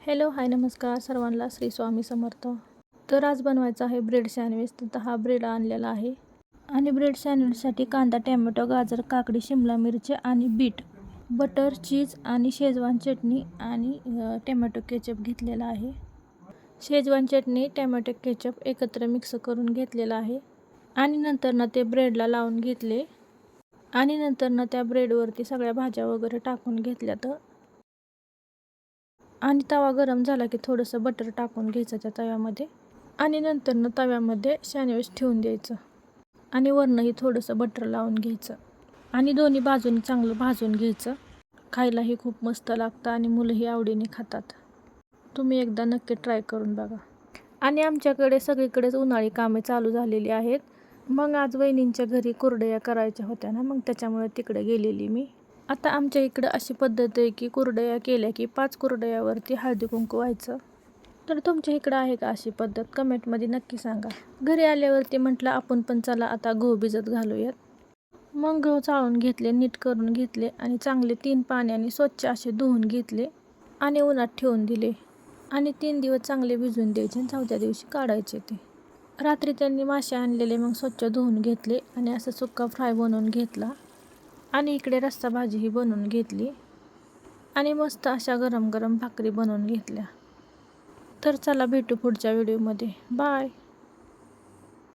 Hello hi नमस्कार सर्वांना श्री स्वामी समर्थ. तर आज बनवायचा आहे ब्रेड सँडविच. तर हा ब्रेड आणलेला आहे आणि ब्रेड सँडविचसाठी कांदा, टॅमॅटो, गाजर, काकडी, शिमला मिरची आणि बीट, बटर, चीज आणि शेजवान चटणी आणि टॅमॅटो केचप घेतलेला आहे. शेजवान चटणी, टॅमॅटो केचप एकत्र मिक्स करून घेतलेला आहे आणि नंतर ते ब्रेडला लावून घेतले आणि नंतर त्या ब्रेडवरती सगळ्या भाज्या वगैरे टाकून घेतल्यात आणि तवा गरम झाला की थोडंसं बटर टाकून घ्यायचं त्या तव्यामध्ये आणि नंतर तव्यामध्ये सँडविच ठेवून द्यायचं आणि वरनंही थोडंसं बटर लावून घ्यायचं आणि दोन्ही बाजूनी चांगलं भाजून घ्यायचं. खायलाही खूप मस्त लागतं आणि मुलंही आवडीने खातात. तुम्ही एकदा नक्की ट्राय करून बघा. आणि आमच्याकडे सगळीकडेच उन्हाळी कामे चालू झालेली आहेत. मग आज वहिनींच्या घरी कुरडया करायच्या होत्या ना, मग त्याच्यामुळे तिकडे गेलेली मी. आता आमच्या इकडं अशी पद्धत आहे की कुरडया केल्या की 5 कुरडयावरती हळदी कुंकू व्हायचं. तर तुमच्या इकडं आहे का अशी पद्धत? कमेंटमध्ये नक्की सांगा. घरी आल्यावरती म्हटलं आपण पण चला आता गहू भिजत घालूयात. मग गहू चाळून घेतले, नीट करून घेतले आणि चांगले 3 पाण्याने स्वच्छ असे धुवून घेतले आणि उन्हात ठेवून दिले आणि 3 दिवस चांगले भिजून द्यायचे आणि 4थ्या दिवशी काढायचे ते. रात्री त्यांनी मासे आणलेले मग स्वच्छ धुवून घेतले आणि असं सुक्का फ्राय बनवून घेतला आणि इकडे रस्सा भाजीही बनवून घेतली आणि मस्त अशा गरम गरम भाकरी बनवून घेतल्या. तर चला भेटू पुढच्या व्हिडिओमध्ये. बाय.